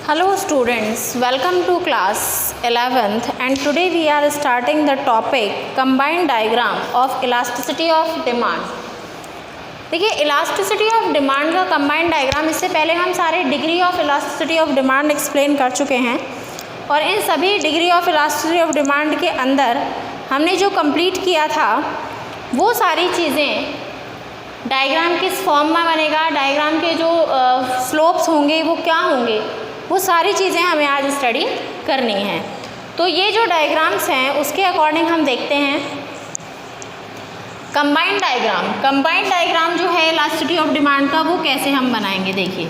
Hello students, welcome to class 11th and today we are starting the topic combined diagram of elasticity of demand. देखिए elasticity of demand का combined diagram, इससे पहले हम सारे degree of elasticity of demand explain कर चुके हैं और इन सभी degree of elasticity of demand के अंदर हमने जो कंप्लीट किया था वो सारी चीज़ें डायग्राम किस फॉर्म में बनेगा, डायग्राम के जो स्लोप्स होंगे वो क्या होंगे, वो सारी चीज़ें हमें आज स्टडी करनी है। तो ये जो डायग्राम्स हैं उसके अकॉर्डिंग हम देखते हैं कंबाइंड डायग्राम। कंबाइंड डायग्राम जो है इलास्टिसिटी ऑफ डिमांड का वो कैसे हम बनाएंगे, देखिए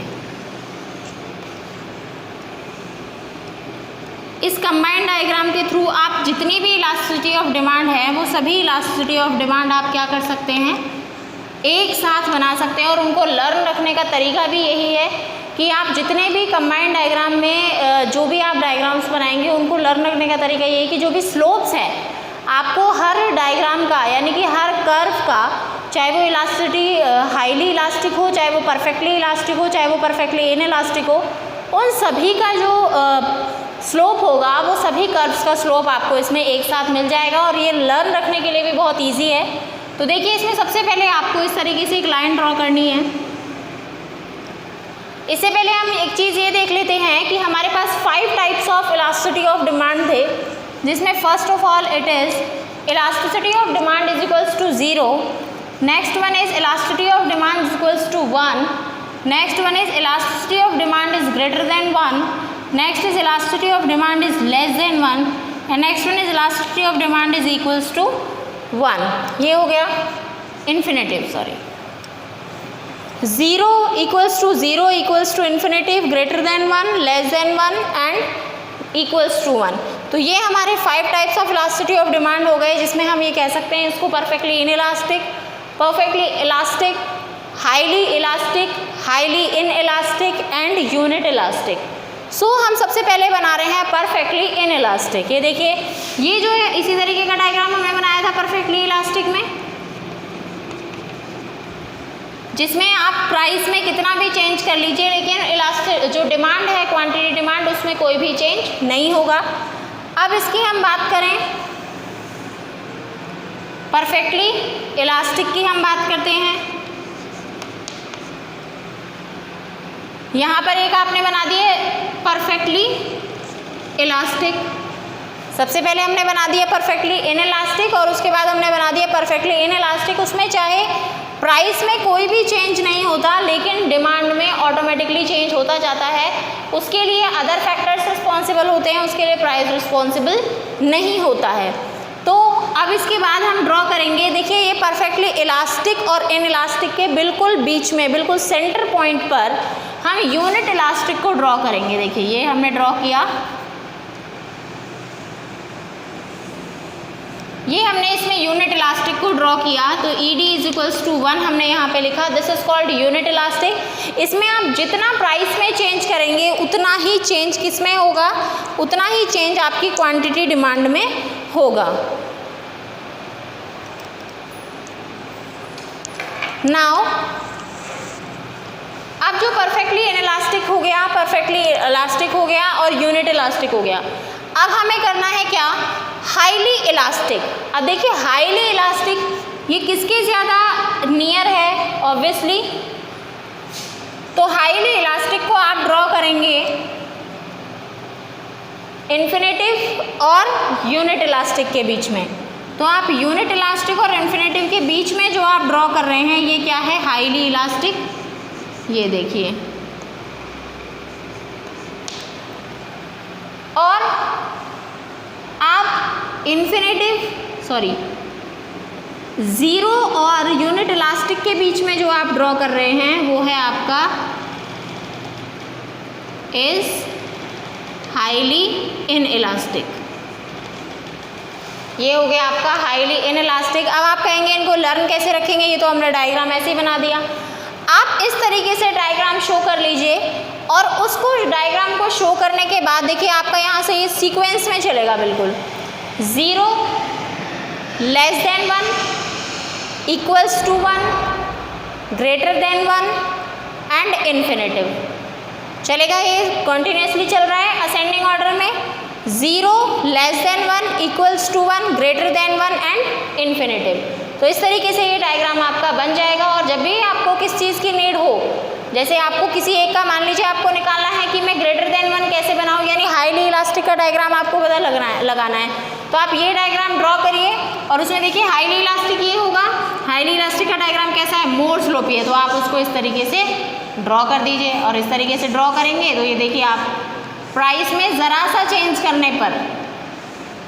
इस कंबाइंड डायग्राम के थ्रू आप जितनी भी इलास्टिसिटी ऑफ डिमांड है वो सभी इलास्टिसिटी ऑफ डिमांड आप क्या कर सकते हैं, एक साथ बना सकते हैं। और उनको लर्न रखने का तरीका भी यही है कि आप जितने भी कंबाइंड डायग्राम में जो भी आप डायग्राम्स बनाएंगे उनको लर्न रखने का तरीका ये है कि जो भी स्लोप्स है आपको हर डायग्राम का यानी कि हर कर्व का, चाहे वो इलास्टिसिटी हाईली इलास्टिक हो, चाहे वो परफेक्टली इलास्टिक हो, चाहे वो परफेक्टली इनइलास्टिक हो, उन सभी का जो स्लोप होगा वो सभी कर्व्स का स्लोप आपको इसमें एक साथ मिल जाएगा और ये लर्न रखने के लिए भी बहुत ईजी है। तो देखिए इसमें सबसे पहले आपको इस तरीके से एक लाइन ड्रॉ करनी है। इससे पहले हम एक चीज़ ये देख लेते हैं कि हमारे पास 5 types of elasticity of demand थे, जिसमें first of all it is elasticity of demand is equals to 0, next one is elasticity of demand is equals to 1, next one is elasticity of demand is greater than 1, next is elasticity of demand is less than 1 and next one is elasticity of demand is equals to 1। ये हो गया infinitive, sorry 0 equals to 0 equals to infinitive, greater than 1, less than 1 and equals to 1। तो ये हमारे 5 types of elasticity of demand हो गए, जिसमें हम ये कह सकते हैं इसको perfectly inelastic, perfectly elastic, highly elastic, highly inelastic and unit elastic. So हम सबसे पहले बना रहे हैं परफेक्टली इनइलास्टिक। ये देखिए ये जो है इसी तरीके का डायग्राम हमने बनाया था परफेक्टली इलास्टिक में, जिसमें आप प्राइस में कितना भी चेंज कर लीजिए लेकिन इलास्टिक जो डिमांड है, क्वांटिटी डिमांड, उसमें कोई भी चेंज नहीं होगा। अब इसकी हम बात करें परफेक्टली इलास्टिक की, हम बात करते हैं। यहाँ पर एक आपने बना दिए परफेक्टली इलास्टिक, सबसे पहले हमने बना दिया परफेक्टली इनइलास्टिक और उसके बाद हमने बना दिया परफेक्टली इनइलास्टिक। उसमें चाहे प्राइस में कोई भी चेंज नहीं होता लेकिन डिमांड में ऑटोमेटिकली चेंज होता जाता है, उसके लिए अदर फैक्टर्स रिस्पॉन्सिबल होते हैं, उसके लिए प्राइस रिस्पॉन्सिबल नहीं होता है। तो अब इसके बाद हम ड्रॉ करेंगे, देखिए ये परफेक्टली इलास्टिक और इनइलास्टिक के बिल्कुल बीच में, बिल्कुल सेंटर पॉइंट पर हम यूनिट इलास्टिक को ड्रॉ करेंगे। देखिए ये हमने ड्रॉ किया, ये हमने इसमें यूनिट इलास्टिक को ड्रॉ किया। तो ED इज इक्वल्स टू 1 हमने यहाँ पे लिखा, this is called unit elastic. इसमें आप जितना प्राइस में चेंज करेंगे उतना ही चेंज किस में होगा, उतना ही चेंज आपकी क्वांटिटी डिमांड में होगा। नाउ अब जो परफेक्टली इनइलास्टिक हो गया, परफेक्टली इलास्टिक हो गया और यूनिट इलास्टिक हो गया, अब हमें करना है क्या, हाईली इलास्टिक। अब देखिए हाईली इलास्टिक ये किसके ज़्यादा नियर है, ऑब्वियसली तो हाईली इलास्टिक को आप ड्रॉ करेंगे इन्फिनेटिव और यूनिट इलास्टिक के बीच में। तो आप यूनिट इलास्टिक और इन्फिनेटिव के बीच में जो आप ड्रॉ कर रहे हैं ये क्या है, हाईली इलास्टिक। ये देखिए और आप इन्फिनेटिव 0 और यूनिट इलास्टिक के बीच में जो आप ड्रॉ कर रहे हैं वो है आपका इज हाईली इनइलास्टिक। ये हो गया आपका हाईली इनइलास्टिक। अब आप कहेंगे इनको लर्न कैसे रखेंगे, ये तो हमने डायग्राम ऐसे ही बना दिया। आप इस तरीके से डायग्राम शो कर लीजिए और उसको डायग्राम को शो करने के बाद देखिए आपका यहाँ से ये सीक्वेंस में चलेगा, बिल्कुल 0 less than 1 equals to 1 greater than 1 and infinitive. चलेगा, ये कंटिन्यूसली चल रहा है असेंडिंग ऑर्डर में, 0 less than 1 equals to 1 greater than 1 and infinitive. तो इस तरीके से ये डायग्राम आपका बन जाएगा। और जब भी आपको किस चीज़ की नीड हो, जैसे आपको किसी एक का मान लीजिए आपको निकालना है कि मैं ग्रेटर देन 1 कैसे बनाऊँ, यानी हाईली इलास्टिक का डायग्राम आपको पता लगाना है, तो आप ये डायग्राम ड्रॉ करिए और उसमें देखिए हाईली इलास्टिक ये होगा। हाईली इलास्टिक का डायग्राम कैसा है, मोर स्लोपी है, तो आप उसको इस तरीके से ड्रॉ कर दीजिए। और इस तरीके से ड्रॉ करेंगे तो ये देखिए आप प्राइस में ज़रा सा चेंज करने पर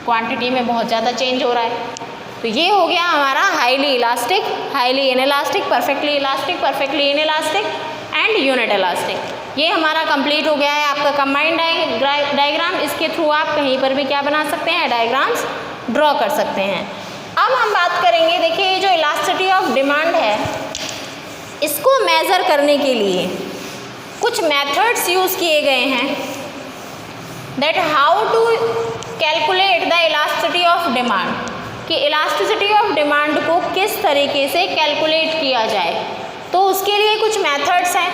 क्वांटिटी में बहुत ज़्यादा चेंज हो रहा है। तो ये हो गया हमारा highly elastic, highly inelastic, perfectly elastic, perfectly inelastic and unit elastic. ये हमारा कंप्लीट हो गया है आपका कंबाइंड डायग्राम। इसके थ्रू आप कहीं पर भी क्या बना सकते हैं, डायग्राम्स ड्रॉ कर सकते हैं। अब हम बात करेंगे, देखिए ये जो इलास्टिसिटी ऑफ डिमांड है, इसको मेज़र करने के लिए कुछ मेथड्स यूज़ किए गए हैं, that how to calculate the elasticity of demand, कि इलास्टिसिटी ऑफ डिमांड को किस तरीके से कैलकुलेट किया जाए। तो उसके लिए कुछ मेथड्स हैं,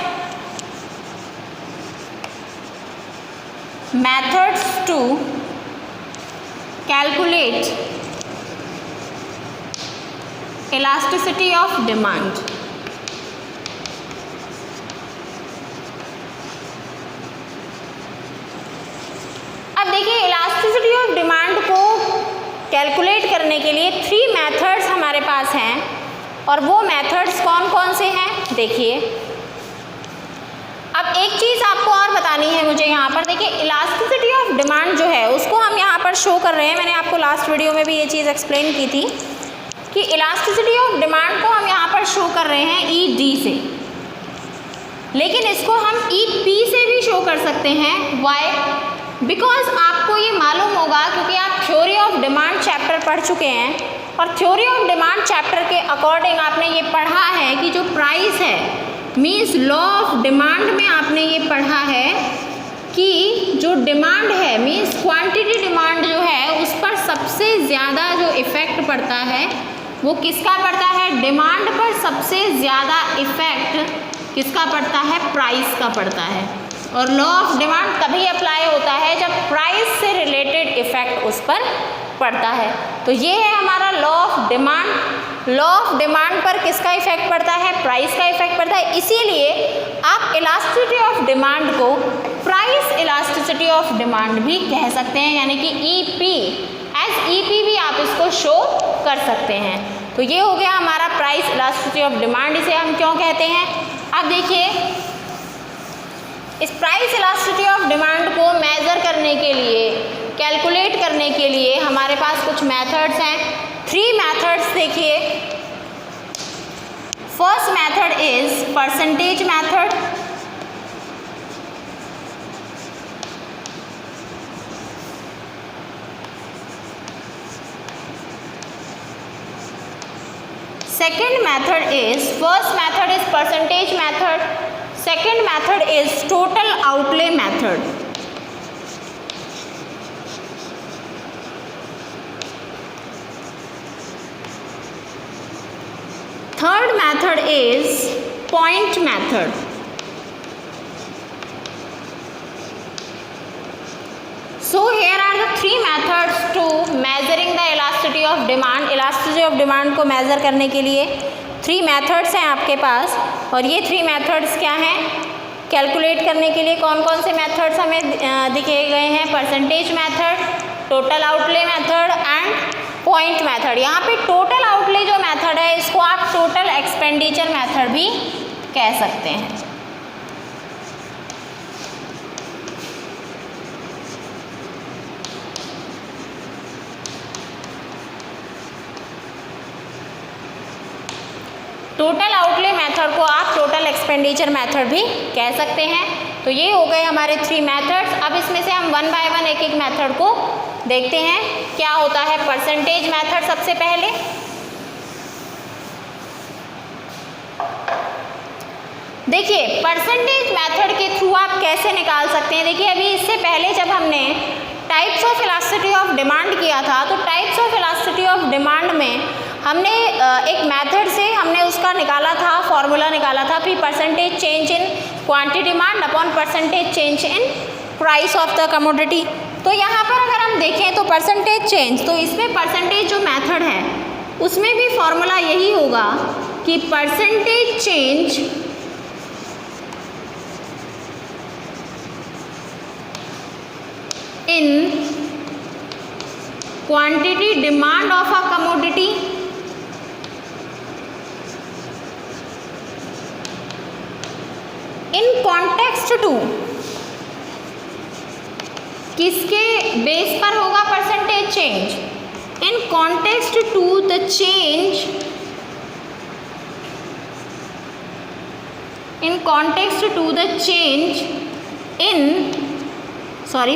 methods to calculate elasticity of demand. अब देखिए इलास्टिसिटी ऑफ डिमांड को कैलकुलेट करने के लिए 3 मेथड्स हमारे पास हैं, और वो मेथड्स कौन कौन से हैं देखिए। अब एक चीज़ आपको और बतानी है मुझे यहाँ पर, देखिए इलास्टिसिटी ऑफ डिमांड जो है उसको हम यहाँ पर शो कर रहे हैं। मैंने आपको लास्ट वीडियो में भी ये चीज़ एक्सप्लेन की थी कि इलास्टिसिटी ऑफ डिमांड को हम यहाँ पर शो कर रहे हैं ED से, लेकिन इसको हम EP से भी शो कर सकते हैं। वाई? बिकॉज आपको ये मालूम होगा, क्योंकि आप थ्योरी ऑफ डिमांड चैप्टर पढ़ चुके हैं, और थ्योरी ऑफ डिमांड चैप्टर के अकॉर्डिंग आपने ये पढ़ा है कि जो प्राइस है, मीन्स लॉ ऑफ डिमांड में आपने ये पढ़ा है कि जो डिमांड है, मीन्स क्वांटिटी डिमांड जो है, उस पर सबसे ज़्यादा जो इफ़ेक्ट पड़ता है वो किसका पड़ता है, डिमांड पर सबसे ज़्यादा इफ़ेक्ट किसका पड़ता है, प्राइस का पड़ता है। और लॉ ऑफ डिमांड तभी अप्लाई होता है जब प्राइस से रिलेटेड इफ़ेक्ट उस पर पड़ता है। तो ये है हमारा law of demand. Law of demand पर किसका इफेक्ट पड़ता है, प्राइस का इफेक्ट पड़ता है। इसीलिए आप इलास्टिसिटी ऑफ डिमांड को प्राइस इलास्टिसिटी ऑफ डिमांड भी कह सकते हैं, यानी कि EP, एज EP भी आप इसको शो कर सकते हैं। तो ये हो गया हमारा प्राइस इलास्टिसिटी ऑफ डिमांड, इसे हम क्यों कहते हैं। अब देखिए इस प्राइस इलास्टिसिटी ऑफ डिमांड को मेज़र करने के लिए, कैलकुलेट करने के लिए हमारे पास कुछ मेथड्स हैं। 3 मेथड्स देखिए। First method is percentage method, second method is, first method is percentage method, second method is total outlay method. Third method is point method. So here are the 3 methods to measuring the elasticity of demand. Elasticity of demand को measure करने के लिए 3 methods हैं आपके पास, और ये 3 methods क्या हैं, कैलकुलेट करने के लिए कौन कौन से methods हमें दिखे गए हैं, percentage method, total outlay method and point method. यहाँ पे टोटल आउटले जो मेथड है इसको आप टोटल एक्सपेंडिचर मेथड भी कह सकते हैं। टोटल आउटले मेथड को आप टोटल एक्सपेंडिचर मेथड भी कह सकते हैं। तो ये हो गए हमारे 3 मेथड्स। अब इसमें से हम 1 बाय 1 एक एक मेथड को देखते हैं क्या होता है। परसेंटेज मेथड सबसे पहले, देखिए परसेंटेज मेथड के थ्रू आप कैसे निकाल सकते हैं। देखिए अभी इससे पहले जब हमने types of elasticity of demand किया था, तो types of elasticity of demand में हमने एक मेथड से हमने उसका निकाला था, फॉर्मूला निकाला था, फिर percentage change in quantity demand upon percentage change in price of the commodity. तो यहाँ पर अगर हम देखें तो परसेंटेज चेंज, तो इसमें परसेंटेज जो मेथड है उसमें भी फॉर्मूला यही होगा कि percentage change in quantity demand of a commodity in context to, किसके बेस पर होगा percentage change? In context to the change, in context to the change in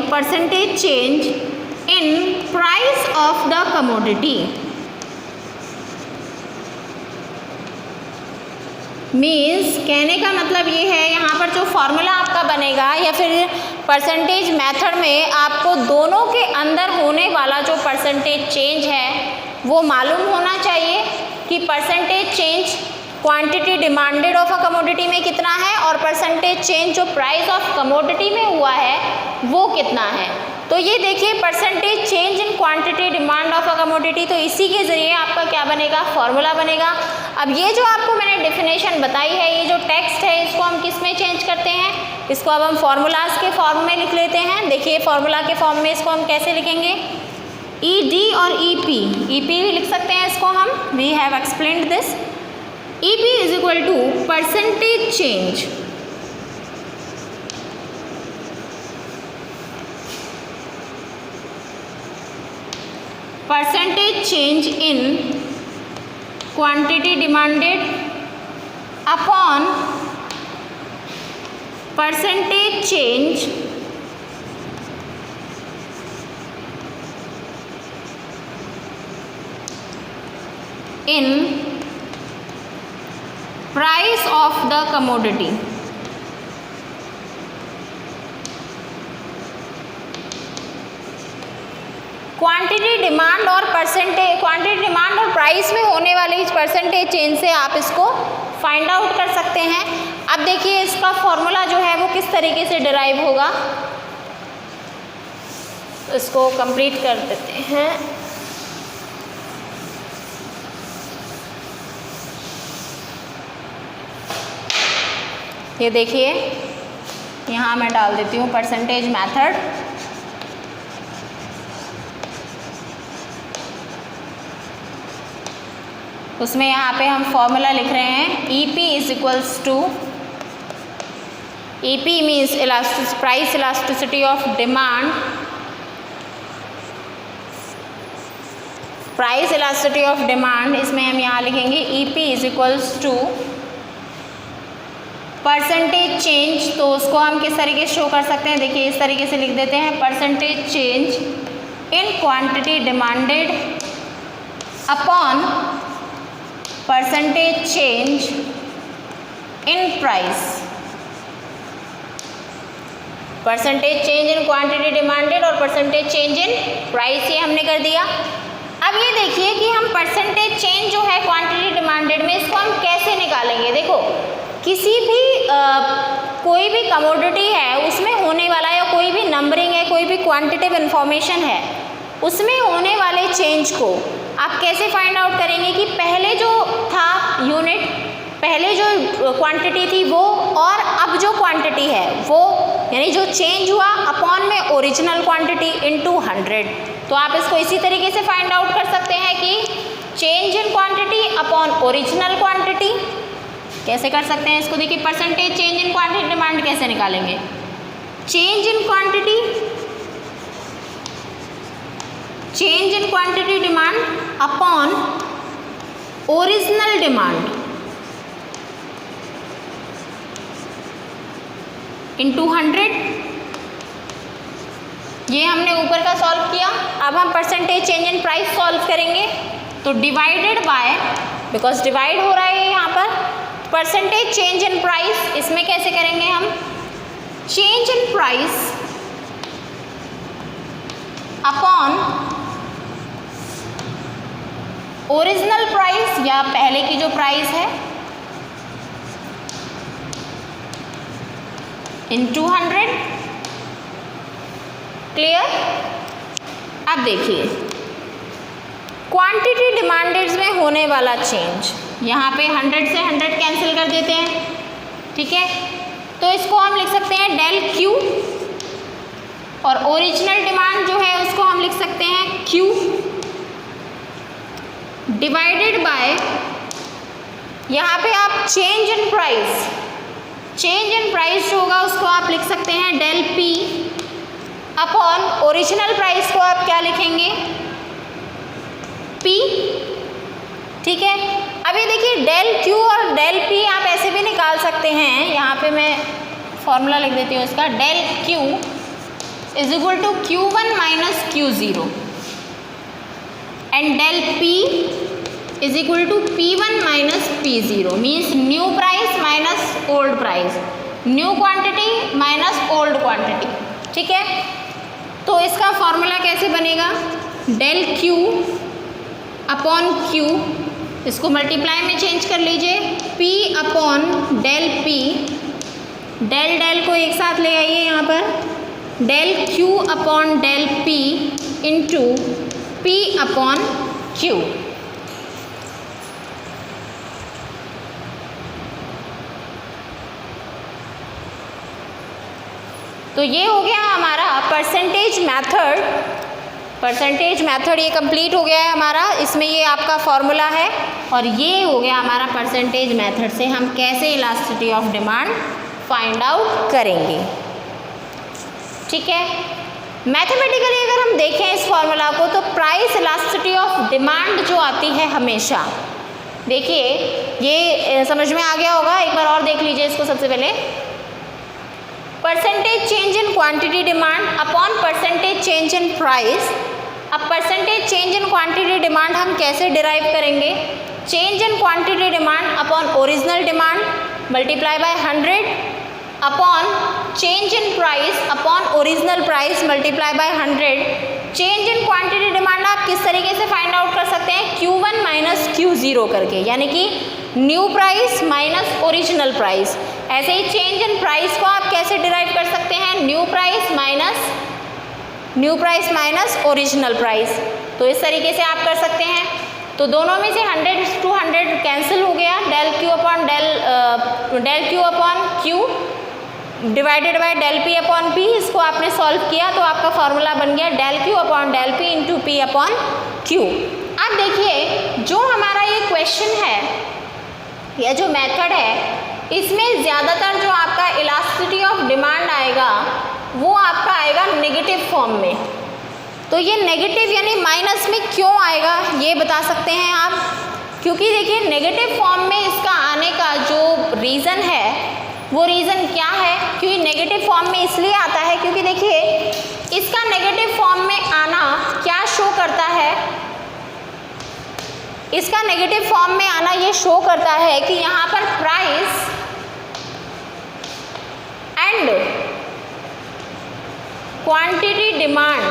percentage change in price of the commodity. Means कहने का मतलब ये है, यहाँ पर जो फॉर्मूला आपका बनेगा या फिर परसेंटेज मेथड में आपको दोनों के अंदर होने वाला जो परसेंटेज चेंज है वो मालूम होना चाहिए कि percentage change quantity demanded of a commodity में कितना है और परसेंटेज चेंज जो प्राइस ऑफ कमोडिटी में हुआ है वो कितना है। तो ये देखिए percentage change in quantity demand of a commodity, तो इसी के ज़रिए आपका क्या बनेगा, फॉर्मूला बनेगा। अब ये जो आपको मैंने डेफिनेशन बताई है, ये जो टेक्स्ट है इसको हम किस में चेंज करते हैं, इसको अब हम फॉर्मूलाज के फॉर्म में लिख लेते हैं। देखिए फॉर्मूला के फॉर्म में इसको हम कैसे लिखेंगे, ई डी और ई पी भी लिख सकते हैं इसको हम, we have explained this. E P is equal to percentage change in quantity demanded upon percentage change in price of the commodity। Quantity demand और प्राइस में होने वाले इस परसेंटेज चेंज से आप इसको फाइंड आउट कर सकते हैं। अब देखिए इसका फॉर्मूला जो है वो किस तरीके से डिराइव होगा, इसको कंप्लीट कर देते हैं। ये देखिए यहाँ मैं डाल देती हूँ परसेंटेज मेथड। उसमें यहाँ पे हम फॉर्मूला लिख रहे हैं, E P is equals to, E P means price elasticity of demand, price elasticity of demand, इसमें हम यहाँ लिखेंगे E P is equals to percentage change. तो उसको हम किस तरीके से शो कर सकते हैं, देखिए इस तरीके से लिख देते हैं, percentage change in quantity demanded upon percentage change in price. Percentage change in quantity demanded और परसेंटेज चेंज इन प्राइस, ये हमने कर दिया। अब ये देखिए कि हम परसेंटेज चेंज जो है क्वांटिटी डिमांडेड में, इसको हम कैसे निकालेंगे। देखो किसी भी कोई भी कमोडिटी है उसमें होने वाला, या कोई भी नंबरिंग है, कोई भी क्वांटिटिव इन्फॉर्मेशन है, उसमें होने वाले चेंज को आप कैसे फाइंड आउट करेंगे कि पहले जो था यूनिट, पहले जो क्वांटिटी थी वो, और अब जो क्वांटिटी है वो, यानी जो चेंज हुआ अपॉन में ओरिजिनल क्वांटिटी इनटू 100। तो आप इसको इसी तरीके से फाइंड आउट कर सकते हैं कि change in quantity upon original quantity कैसे कर सकते हैं इसको। देखिए percentage change in quantity demand कैसे निकालेंगे, change in quantity, change in quantity demand upon original demand into 100। ये हमने ऊपर का सॉल्व किया। अब हम percentage change in price solve करेंगे, तो डिवाइडेड बाय, बिकॉज डिवाइड हो रहा है यहाँ पर, परसेंटेज चेंज इन प्राइस, इसमें कैसे करेंगे हम, change in price upon original price, या पहले की जो प्राइस है, into 100। क्लियर? अब देखिए क्वांटिटी डिमांडेड में होने वाला चेंज, यहाँ पे 100 से 100 कैंसिल कर देते हैं, ठीक है। तो इसको हम लिख सकते हैं डेल क्यू, और ओरिजिनल डिमांड जो है उसको हम लिख सकते हैं क्यू डिवाइडेड बाय, यहाँ पे आप change in price, change in price जो होगा उसको आप लिख सकते हैं del P upon original price को आप क्या लिखेंगे, पी, ठीक है। अभी देखिए डेल क्यू और डेल पी आप ऐसे भी निकाल सकते हैं, यहाँ पे मैं फॉर्मूला लिख देती हूँ इसका, del Q is equal to Q1 minus Q0 and del P is equal to P1 minus P0, means new price minus old price, new quantity minus old quantity, ठीक है। तो इसका फॉर्मूला कैसे बनेगा, डेल क्यू अपॉन क्यू, इसको multiply में change कर लीजिए, P upon del P, del del को एक साथ ले आइए यहाँ पर, del Q upon del P into P upon Q. तो ये हो गया हमारा परसेंटेज मेथड, परसेंटेज मेथड ये कंप्लीट हो गया है हमारा, इसमें ये आपका फॉर्मूला है, और ये हो गया हमारा परसेंटेज मेथड से हम कैसे elasticity of demand find out करेंगे, ठीक है। मैथमेटिकली अगर हम देखें इस फॉर्मूला को तो प्राइस इलास्टिसिटी ऑफ डिमांड जो आती है हमेशा, देखिए ये समझ में आ गया होगा, एक बार और देख लीजिए इसको। सबसे पहले percentage change in quantity demand upon percentage change in price. अब percentage change in quantity demand हम कैसे डिराइव करेंगे, change in quantity demand upon original demand multiply by 100 upon change in price upon original price multiply by 100। Change in quantity demand आप किस तरीके से find out कर सकते हैं, Q1 माइनस Q0 करके, यानी कि new price minus original price. ऐसे ही चेंज इन प्राइस को आप कैसे डिराइव कर सकते हैं, new price minus original price. तो इस तरीके से आप कर सकते हैं। तो दोनों में से 100 to 100 कैंसिल हो गया, del Q upon Q divided by del P upon P, इसको आपने सॉल्व किया तो आपका फॉर्मूला बन गया del Q upon del P into P upon Q. अब देखिए जो हमारा ये क्वेश्चन है या जो मेथड है, इसमें ज़्यादातर जो आपका इलास्टिसिटी ऑफ डिमांड आएगा वो आपका आएगा नेगेटिव फॉर्म में। तो ये नेगेटिव यानी माइनस में क्यों आएगा ये बता सकते हैं आप, क्योंकि देखिए नेगेटिव फॉर्म में इसका आने का जो रीज़न है वो रीज़न क्या है, क्योंकि नेगेटिव फॉर्म में इसलिए आता है क्योंकि देखिए इसका नेगेटिव फॉर्म में आना क्या शो करता है, इसका नेगेटिव फॉर्म में आना ये शो करता है कि यहाँ पर price and quantity demand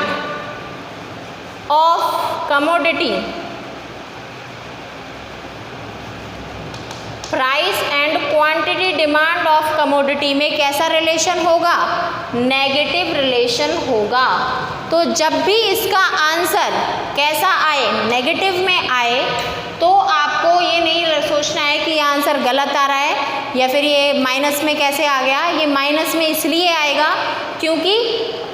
of commodity, price and quantity demand of commodity में कैसा रिलेशन होगा, नेगेटिव रिलेशन होगा। तो जब भी इसका आंसर कैसा आए, नेगेटिव में आए, तो आपको ये नहीं सोचना है कि ये आंसर गलत आ रहा है या फिर ये माइनस में कैसे आ गया। ये माइनस में इसलिए आएगा क्योंकि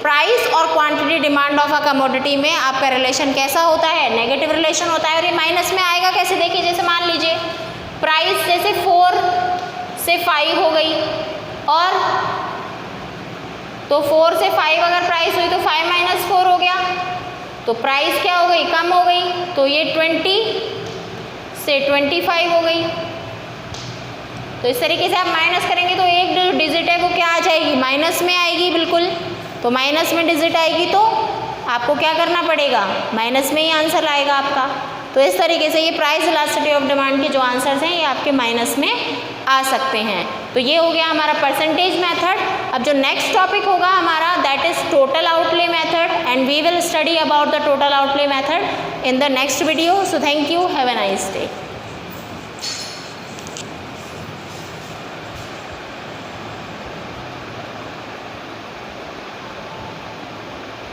प्राइस और quantity demand of a commodity में आपका रिलेशन कैसा होता है, नेगेटिव रिलेशन होता है। और ये माइनस में आएगा कैसे, देखिए जैसे मान लीजिए प्राइस जैसे 4 से 5 हो गई, और तो 4 से 5 अगर प्राइस हुई तो 5 माइनस 4 हो गया, तो प्राइस क्या हो गई, कम हो गई, तो ये 20 से 25 हो गई। तो इस तरीके से आप माइनस करेंगे तो एक जो डिजिट है वो क्या आ जाएगी, माइनस में आएगी बिल्कुल। तो माइनस में डिजिट आएगी तो आपको क्या करना पड़ेगा, माइनस में ही आंसर आएगा आपका। तो इस तरीके से ये प्राइस इलास्टिसिटी ऑफ डिमांड के जो आंसर्स हैं ये आपके माइनस में आ सकते हैं। तो ये हो गया हमारा परसेंटेज मेथड। अब जो नेक्स्ट टॉपिक होगा हमारा that is total outlay method, and we will study about the total outlay method in the next video. So thank you, have a nice day.